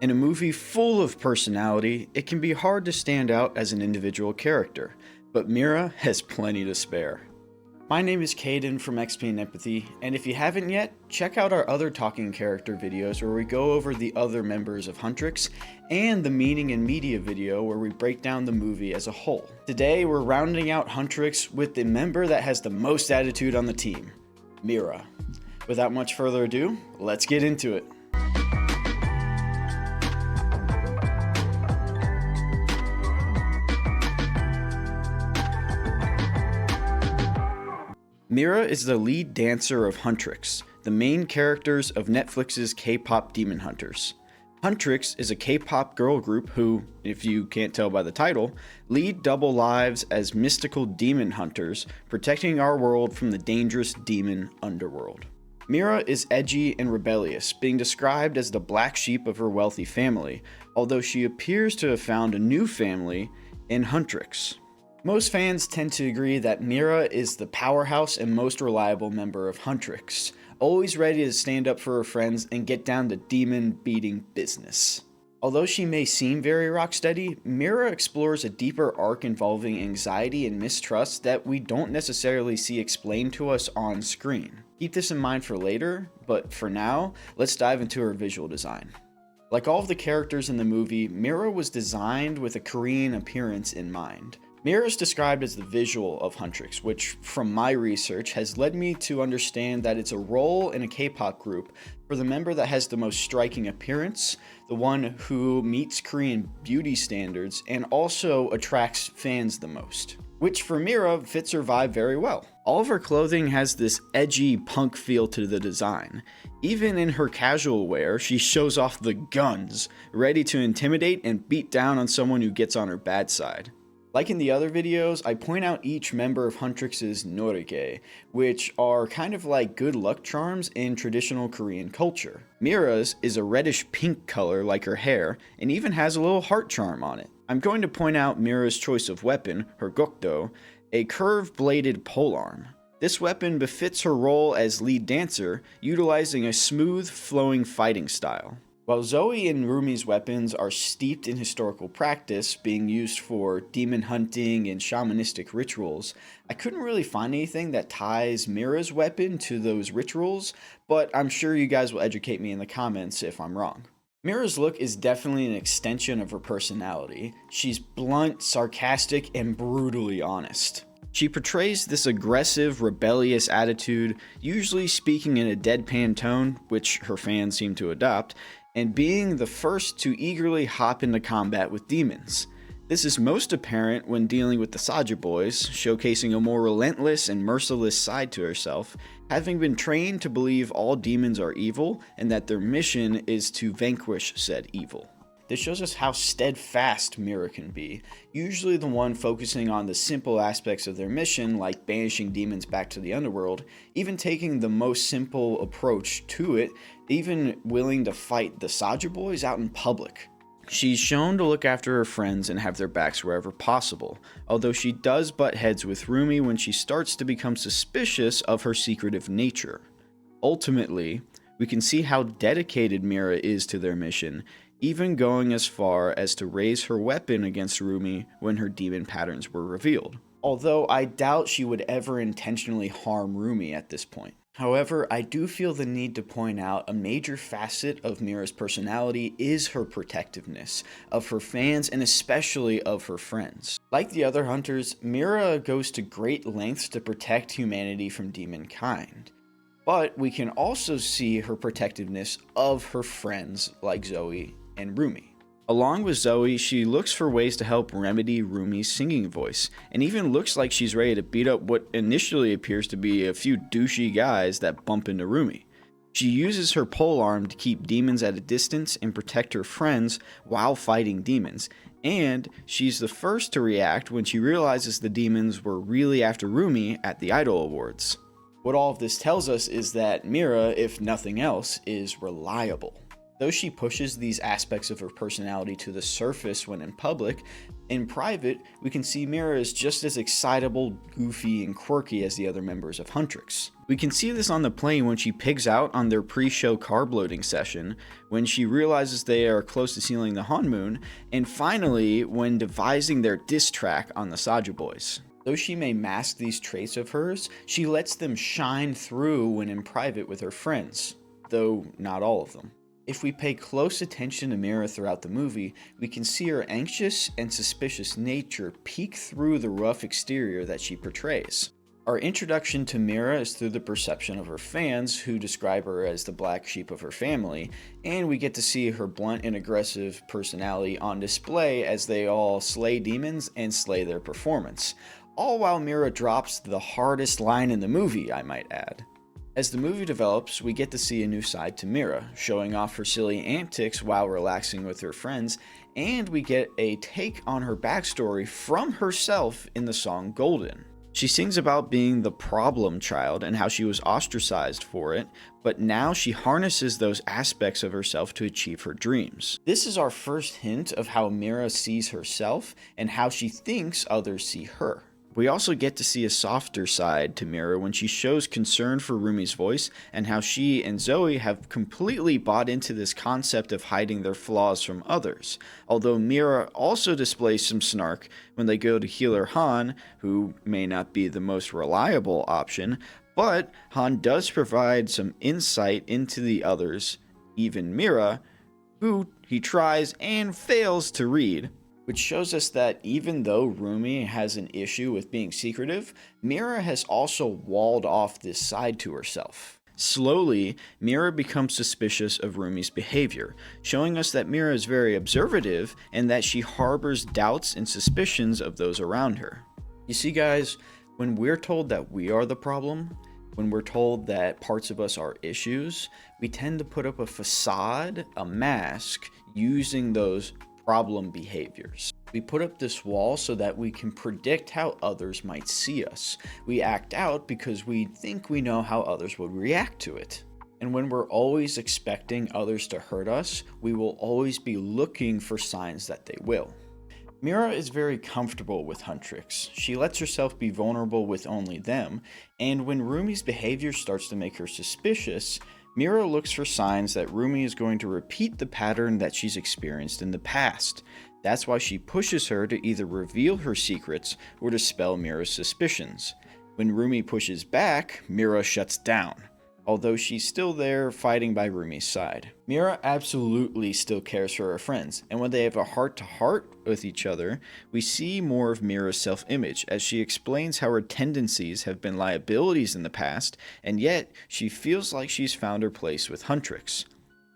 In a movie full of personality, it can be hard to stand out as an individual character, but Mira has plenty to spare. My name is Caden from XP and Empathy, and if you haven't yet, check out our other talking character videos where we go over the other members of Huntrix, and the meaning and media video where we break down the movie as a whole. Today, we're rounding out Huntrix with the member that has the most attitude on the team, Mira. Without much further ado, let's get into it. Mira is the lead dancer of Huntrix, the main characters of Netflix's K-pop Demon Hunters. Huntrix is a K-pop girl group who, if you can't tell by the title, lead double lives as mystical demon hunters, protecting our world from the dangerous demon underworld. Mira is edgy and rebellious, being described as the black sheep of her wealthy family, although she appears to have found a new family in Huntrix. Most fans tend to agree that Mira is the powerhouse and most reliable member of Huntrix, always ready to stand up for her friends and get down to demon-beating business. Although she may seem very rocksteady, Mira explores a deeper arc involving anxiety and mistrust that we don't necessarily see explained to us on screen. Keep this in mind for later, but for now, let's dive into her visual design. Like all of the characters in the movie, Mira was designed with a Korean appearance in mind. Mira is described as the visual of Huntrix, which, from my research, has led me to understand that it's a role in a K-pop group for the member that has the most striking appearance, the one who meets Korean beauty standards, and also attracts fans the most. Which for Mira fits her vibe very well. All of her clothing has this edgy punk feel to the design. Even in her casual wear, she shows off the guns, ready to intimidate and beat down on someone who gets on her bad side. Like in the other videos, I point out each member of Huntrix's norige, which are kind of like good luck charms in traditional Korean culture. Mira's is a reddish pink color like her hair, and even has a little heart charm on it. I'm going to point out Mira's choice of weapon, her gokdo, a curved-bladed polearm. This weapon befits her role as lead dancer, utilizing a smooth, flowing fighting style. While Zoe and Rumi's weapons are steeped in historical practice, being used for demon hunting and shamanistic rituals, I couldn't really find anything that ties Mira's weapon to those rituals, but I'm sure you guys will educate me in the comments if I'm wrong. Mira's look is definitely an extension of her personality. She's blunt, sarcastic, and brutally honest. She portrays this aggressive, rebellious attitude, usually speaking in a deadpan tone, which her fans seem to adopt, and being the first to eagerly hop into combat with demons. This is most apparent when dealing with the Saja boys, showcasing a more relentless and merciless side to herself, having been trained to believe all demons are evil and that their mission is to vanquish said evil. This shows us how steadfast Mira can be, usually the one focusing on the simple aspects of their mission like banishing demons back to the underworld, even taking the most simple approach to it, even willing to fight the Saja boys out in public. She's shown to look after her friends and have their backs wherever possible, although she does butt heads with Rumi when she starts to become suspicious of her secretive nature. Ultimately, we can see how dedicated Mira is to their mission, even going as far as to raise her weapon against Rumi when her demon patterns were revealed. Although I doubt she would ever intentionally harm Rumi at this point. However, I do feel the need to point out a major facet of Mira's personality is her protectiveness of her fans and especially of her friends. Like the other hunters, Mira goes to great lengths to protect humanity from demonkind. But we can also see her protectiveness of her friends like Zoe and Rumi. Along with Zoe, she looks for ways to help remedy Rumi's singing voice, and even looks like she's ready to beat up what initially appears to be a few douchey guys that bump into Rumi. She uses her polearm to keep demons at a distance and protect her friends while fighting demons, and she's the first to react when she realizes the demons were really after Rumi at the Idol Awards. What all of this tells us is that Mira, if nothing else, is reliable. Though she pushes these aspects of her personality to the surface when in public, in private, we can see Mira is just as excitable, goofy, and quirky as the other members of Huntrix. We can see this on the plane when she pigs out on their pre-show carb loading session, when she realizes they are close to sealing the honeymoon, and finally when devising their diss track on the Saju Boys. Though she may mask these traits of hers, she lets them shine through when in private with her friends, though not all of them. If we pay close attention to Mira throughout the movie, we can see her anxious and suspicious nature peek through the rough exterior that she portrays. Our introduction to Mira is through the perception of her fans, who describe her as the black sheep of her family, and we get to see her blunt and aggressive personality on display as they all slay demons and slay their performance. All while Mira drops the hardest line in the movie, I might add. As the movie develops, we get to see a new side to Mira, showing off her silly antics while relaxing with her friends, and we get a take on her backstory from herself in the song Golden. She sings about being the problem child and how she was ostracized for it, but now she harnesses those aspects of herself to achieve her dreams. This is our first hint of how Mira sees herself and how she thinks others see her. We also get to see a softer side to Mira when she shows concern for Rumi's voice and how she and Zoe have completely bought into this concept of hiding their flaws from others, although Mira also displays some snark when they go to healer Han, who may not be the most reliable option, but Han does provide some insight into the others, even Mira, who he tries and fails to read, which shows us that even though Rumi has an issue with being secretive, Mira has also walled off this side to herself. Slowly, Mira becomes suspicious of Rumi's behavior, showing us that Mira is very observative and that she harbors doubts and suspicions of those around her. You see, guys, when we're told that we are the problem, when we're told that parts of us are issues, we tend to put up a facade, a mask, using those problem behaviors. We put up this wall so that we can predict how others might see us. We act out because we think we know how others would react to it. And when we're always expecting others to hurt us, we will always be looking for signs that they will. Mira is very comfortable with Huntrix. She lets herself be vulnerable with only them, and when Rumi's behavior starts to make her suspicious, Mira looks for signs that Rumi is going to repeat the pattern that she's experienced in the past. That's why she pushes her to either reveal her secrets or dispel Mira's suspicions. When Rumi pushes back, Mira shuts down, although she's still there fighting by Rumi's side. Mira absolutely still cares for her friends, and when they have a heart-to-heart with each other, we see more of Mira's self-image as she explains how her tendencies have been liabilities in the past, and yet she feels like she's found her place with Huntrix.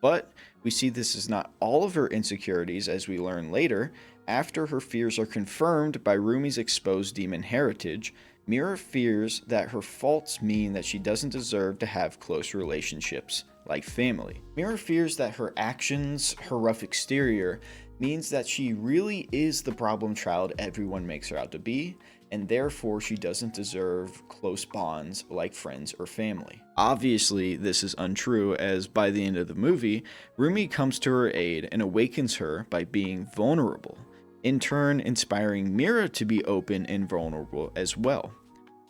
But we see this is not all of her insecurities, as we learn later. After her fears are confirmed by Rumi's exposed demon heritage, Mira fears that her faults mean that she doesn't deserve to have close relationships like family. Mira fears that her actions, her rough exterior, means that she really is the problem child everyone makes her out to be, and therefore she doesn't deserve close bonds like friends or family. Obviously, this is untrue, as by the end of the movie, Rumi comes to her aid and awakens her by being vulnerable, in turn inspiring Mira to be open and vulnerable as well.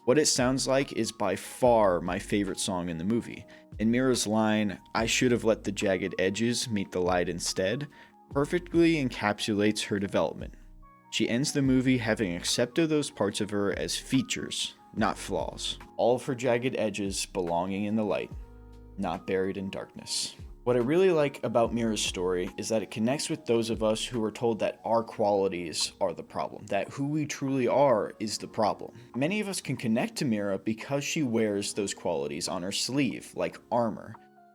What it sounds like is by far my favorite song in the movie, and Mira's line, "I should have let the jagged edges meet the light instead," perfectly encapsulates her development. She ends the movie having accepted those parts of her as features, not flaws. All of her jagged edges belonging in the light, not buried in darkness. What I really like about Mira's story is that it connects with those of us who are told that our qualities are the problem, that who we truly are is the problem. Many of us can connect to Mira because she wears those qualities on her sleeve, like armor.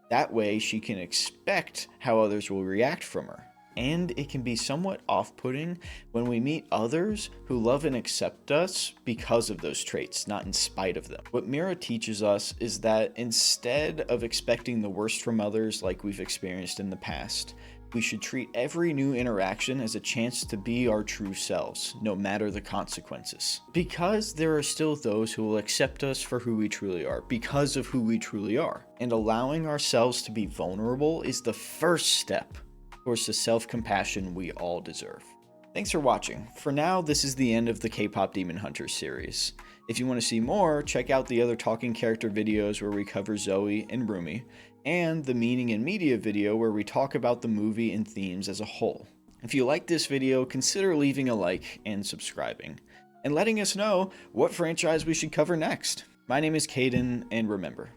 That way she can expect how others will react from her. And it can be somewhat off-putting when we meet others who love and accept us because of those traits, not in spite of them. What Mira teaches us is that instead of expecting the worst from others like we've experienced in the past, We should treat every new interaction as a chance to be our true selves, no matter the consequences. Because there are still those who will accept us for who we truly are, because of who we truly are. And allowing ourselves to be vulnerable is the first step towards the self-compassion we all deserve. Thanks for watching. For now, this is the end of the K-pop Demon Hunters series. If you want to see more, check out the other talking character videos where we cover Zoe and Rumi, and the Meaning in Media video where we talk about the movie and themes as a whole. If you like this video, consider leaving a like and subscribing, and letting us know what franchise we should cover next. My name is Caden, and remember,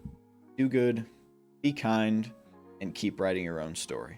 do good, be kind, and keep writing your own story.